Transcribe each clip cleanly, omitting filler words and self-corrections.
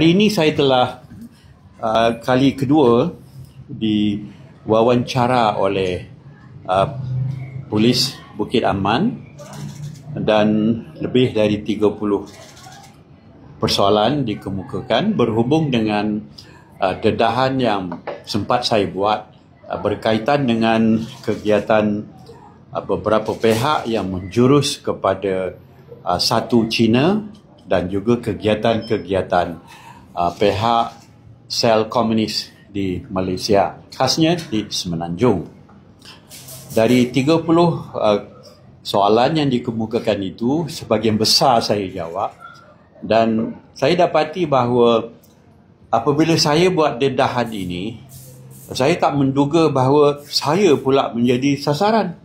Hari ini saya telah kali kedua diwawancara oleh Polis Bukit Aman dan lebih dari 30 persoalan dikemukakan berhubung dengan dedahan yang sempat saya buat berkaitan dengan kegiatan beberapa pihak yang menjurus kepada satu China dan juga kegiatan-kegiatan pihak sel komunis di Malaysia, khasnya di Semenanjung. Dari 30 soalan yang dikemukakan itu, sebahagian besar saya jawab, dan saya dapati bahawa apabila saya buat dedahan ini, saya tak menduga bahawa saya pula menjadi sasaran.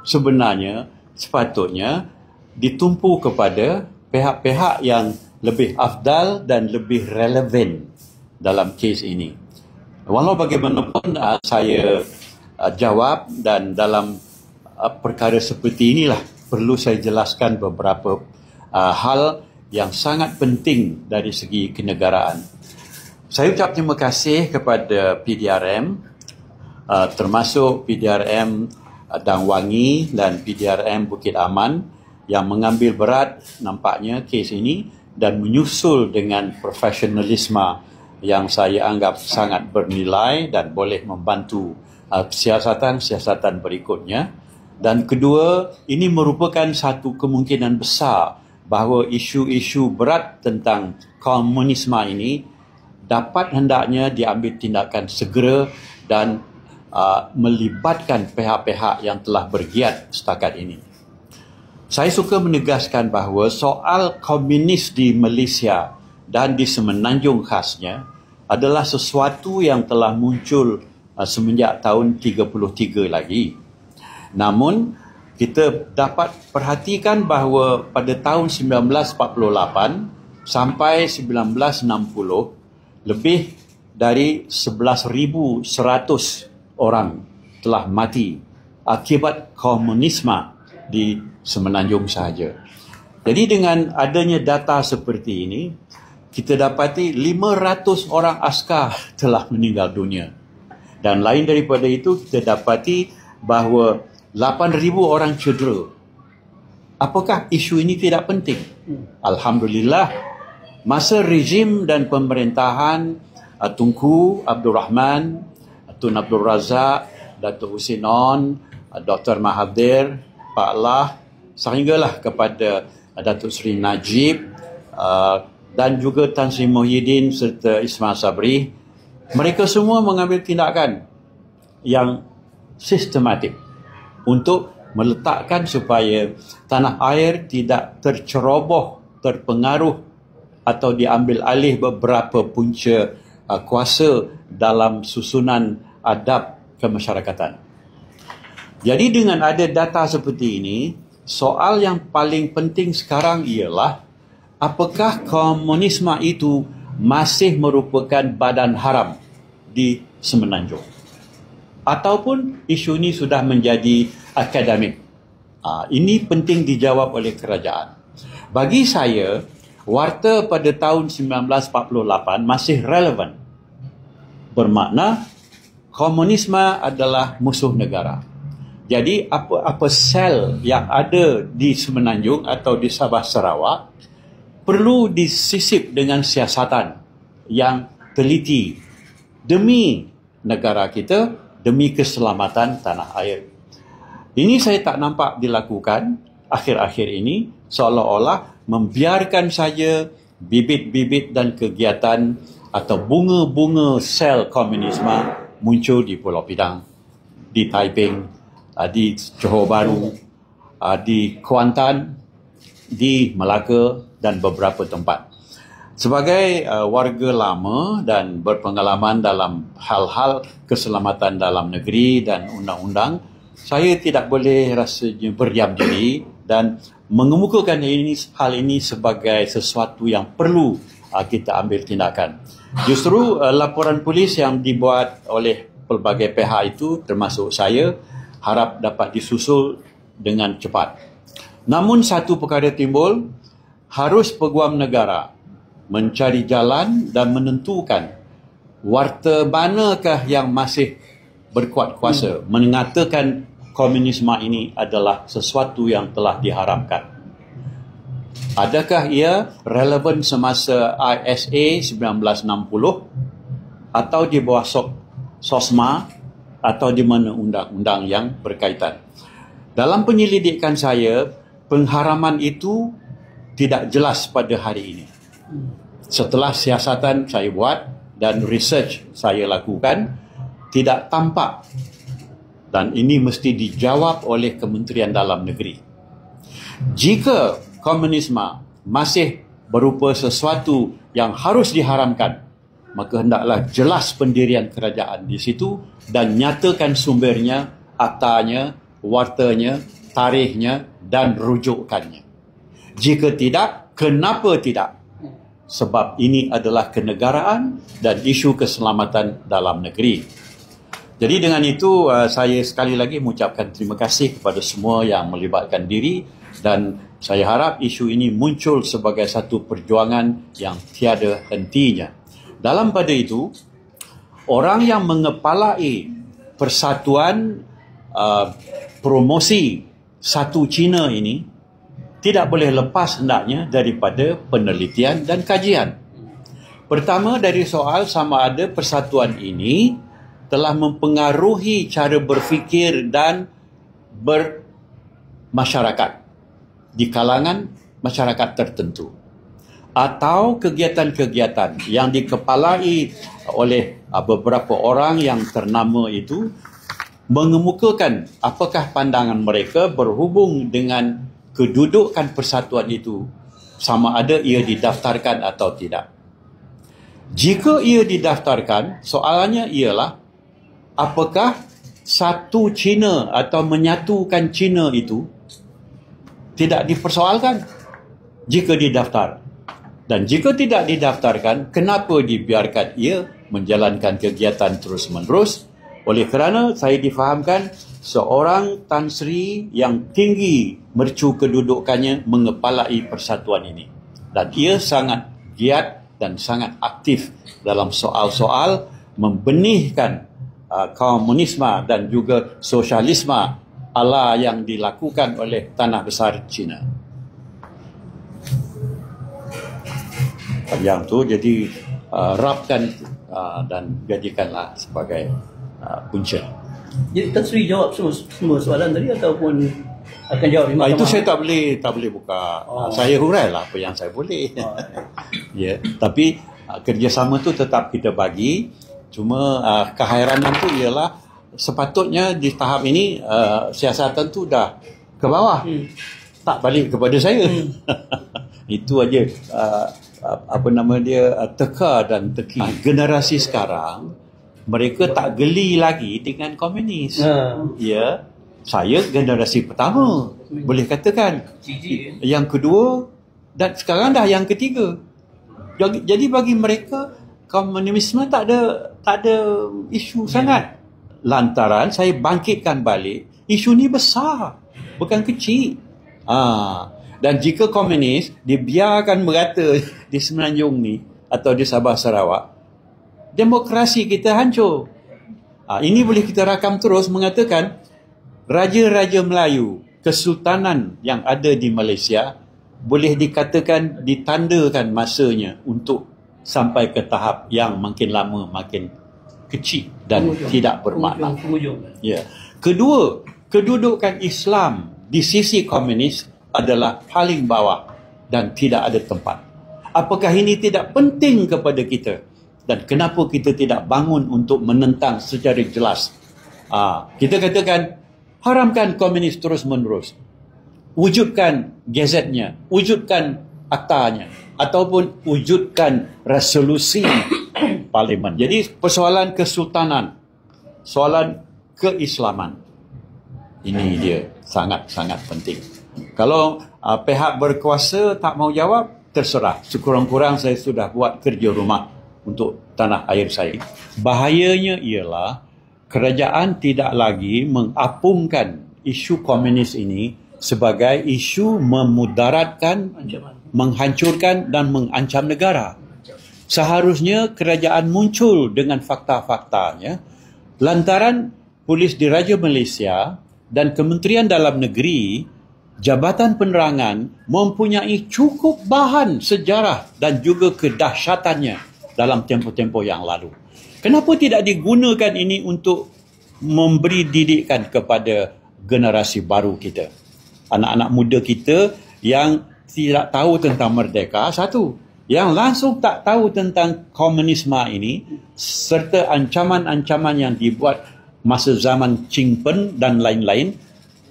Sebenarnya, sepatutnya ditumpu kepada pihak-pihak yang lebih afdal dan lebih relevan dalam kes ini. Walau bagaimanapun saya jawab, dan dalam perkara seperti inilah perlu saya jelaskan beberapa hal yang sangat penting dari segi kenegaraan. Saya ucap terima kasih kepada PDRM, termasuk PDRM Dang Wangi dan PDRM Bukit Aman yang mengambil berat nampaknya kes ini dan menyusul dengan profesionalisme yang saya anggap sangat bernilai dan boleh membantu siasatan-siasatan berikutnya. Dan kedua, ini merupakan satu kemungkinan besar bahawa isu-isu berat tentang komunisme ini dapat hendaknya diambil tindakan segera dan melibatkan pihak-pihak yang telah bergiat setakat ini. Saya suka menegaskan bahawa soal komunis di Malaysia dan di Semenanjung khasnya adalah sesuatu yang telah muncul semenjak tahun 33 lagi. Namun, kita dapat perhatikan bahawa pada tahun 1948 sampai 1960, lebih dari 11,100 orang telah mati akibat komunisme di Semenanjung sahaja. Jadi dengan adanya data seperti ini, kita dapati 500 orang askar telah meninggal dunia. Dan lain daripada itu, kita dapati bahawa 8,000 orang cedera. Apakah isu ini tidak penting? Alhamdulillah, masa rejim dan pemerintahan Tunku Abdul Rahman, Tun Abdul Razak, Datuk Husin On, Dr. Mahathir, Pak Lah, sehinggalah kepada Datuk Seri Najib dan juga Tan Sri Muhyiddin serta Ismail Sabri. Mereka semua mengambil tindakan yang sistematik untuk meletakkan supaya tanah air tidak terceroboh, terpengaruh atau diambil alih beberapa punca kuasa dalam susunan adab kemasyarakatan. Jadi dengan ada data seperti ini, soal yang paling penting sekarang ialah apakah komunisme itu masih merupakan badan haram di Semenanjung, ataupun isu ini sudah menjadi akademik. Ini penting dijawab oleh kerajaan. Bagi saya, warta pada tahun 1948 masih relevan. Bermakna komunisme adalah musuh negara. Jadi apa-apa sel yang ada di Semenanjung atau di Sabah Sarawak perlu disisip dengan siasatan yang teliti demi negara kita, demi keselamatan tanah air. Ini saya tak nampak dilakukan akhir-akhir ini, seolah-olah membiarkan saja bibit-bibit dan kegiatan atau bunga-bunga sel komunisme muncul di Pulau Pinang, di Taiping, di Johor Bahru, di Kuantan, di Melaka dan beberapa tempat. Sebagai warga lama dan berpengalaman dalam hal-hal keselamatan dalam negeri dan undang-undang, saya tidak boleh rasanya berdiam diri dan mengemukakan hal ini sebagai sesuatu yang perlu kita ambil tindakan. Justru laporan polis yang dibuat oleh pelbagai pihak itu, termasuk saya, harap dapat disusul dengan cepat. Namun satu perkara timbul, harus peguam negara mencari jalan dan menentukan warta manakah yang masih berkuat kuasa mengatakan komunisme ini adalah sesuatu yang telah diharamkan. Adakah ia relevan semasa ISA 1960 atau di bawah SOSMA atau di mana undang-undang yang berkaitan? Dalam penyelidikan saya, pengharaman itu tidak jelas pada hari ini. Setelah siasatan saya buat dan research saya lakukan, tidak tampak, dan ini mesti dijawab oleh Kementerian Dalam Negeri. Jika komunisme masih berupa sesuatu yang harus diharamkan, maka hendaklah jelas pendirian kerajaan di situ dan nyatakan sumbernya, aktanya, wartanya, tarikhnya dan rujukannya. Jika tidak, kenapa tidak? Sebab ini adalah kenegaraan dan isu keselamatan dalam negeri. Jadi dengan itu saya sekali lagi mengucapkan terima kasih kepada semua yang melibatkan diri, dan saya harap isu ini muncul sebagai satu perjuangan yang tiada hentinya. Dalam pada itu, orang yang mengepalai persatuan promosi satu Cina ini tidak boleh lepas hendaknya daripada penelitian dan kajian. Pertama, dari soal sama ada persatuan ini telah mempengaruhi cara berfikir dan bermasyarakat di kalangan masyarakat tertentu, atau kegiatan-kegiatan yang dikepalai oleh beberapa orang yang ternama itu mengemukakan apakah pandangan mereka berhubung dengan kedudukan persatuan itu, sama ada ia didaftarkan atau tidak. Jika ia didaftarkan, soalannya ialah apakah satu Cina atau menyatukan Cina itu tidak dipersoalkan jika didaftar. Dan jika tidak didaftarkan, kenapa dibiarkan ia menjalankan kegiatan terus-menerus? Oleh kerana saya difahamkan seorang Tan Sri yang tinggi mercu kedudukannya mengepalai persatuan ini. Dan ia sangat giat dan sangat aktif dalam soal-soal membenihkan komunisme dan juga sosialisme ala yang dilakukan oleh tanah besar Cina. Yang tu jadi rapkan dan jadikanlah sebagai punca. Jadi Tan Sri jawab semua soalan tadi ataupun akan jawab di mahkamah? Itu saya tak boleh buka. Saya hurailah apa yang saya boleh. Ya, tapi kerjasama tu tetap kita bagi. Cuma kehairanan tu ialah sepatutnya di tahap ini siasatan tu dah ke bawah. Tak balik kepada saya. Itu aja teka dan teki. Generasi sekarang mereka tak geli lagi dengan komunis. Ya, saya generasi pertama, boleh katakan. Yang kedua dan sekarang dah yang ketiga. Jadi bagi mereka komunisme tak ada isu sangat. Lantaran saya bangkitkan balik, isu ni besar, bukan kecil. Dan jika komunis dibiarkan merata di Semenanjung ni atau di Sabah Sarawak, demokrasi kita hancur. Ini boleh kita rakam terus mengatakan raja-raja Melayu, kesultanan yang ada di Malaysia boleh dikatakan ditandakan masanya untuk sampai ke tahap yang makin lama makin kecil dan tidak bermakna. Ya. Kedua, kedudukan Islam di sisi komunis adalah paling bawah dan tidak ada tempat. Apakah ini tidak penting kepada kita? Dan kenapa kita tidak bangun untuk menentang secara jelas? Kita katakan, haramkan komunis terus-menerus. Wujudkan gazetnya, wujudkan aktanya, ataupun wujudkan resolusi parlimen. Jadi persoalan kesultanan, soalan keislaman, ini dia sangat-sangat penting. Kalau pihak berkuasa tak mau jawab, terserah. Sekurang-kurang saya sudah buat kerja rumah untuk tanah air saya. Bahayanya ialah kerajaan tidak lagi mengapungkan isu komunis ini sebagai isu memudaratkan menghancurkan dan mengancam negara. Seharusnya kerajaan muncul dengan fakta-faktanya, lantaran Polis Diraja Malaysia dan Kementerian Dalam Negeri, Jabatan Penerangan mempunyai cukup bahan sejarah dan juga kedahsyatannya dalam tempoh-tempoh yang lalu. Kenapa tidak digunakan ini untuk memberi didikan kepada generasi baru kita? Anak-anak muda kita yang tidak tahu tentang merdeka, satu. Yang langsung tak tahu tentang komunisme ini, serta ancaman-ancaman yang dibuat masa zaman Ching Pen dan lain-lain,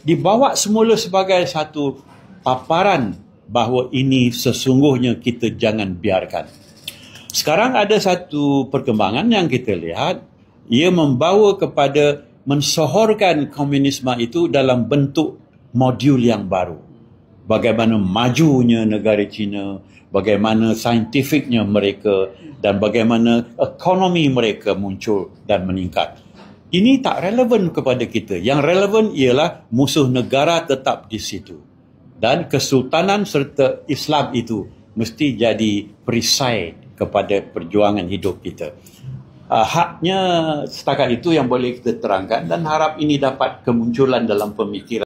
dibawa semula sebagai satu paparan bahawa ini sesungguhnya kita jangan biarkan. Sekarang ada satu perkembangan yang kita lihat, ia membawa kepada mensohorkan komunisme itu dalam bentuk modul yang baru. Bagaimana majunya negara China, bagaimana saintifiknya mereka, dan bagaimana ekonomi mereka muncul dan meningkat. Ini tak relevan kepada kita. Yang relevan ialah musuh negara tetap di situ. Dan kesultanan serta Islam itu mesti jadi perisai kepada perjuangan hidup kita. Haknya setakat itu yang boleh kita terangkan, dan harap ini dapat kemunculan dalam pemikiran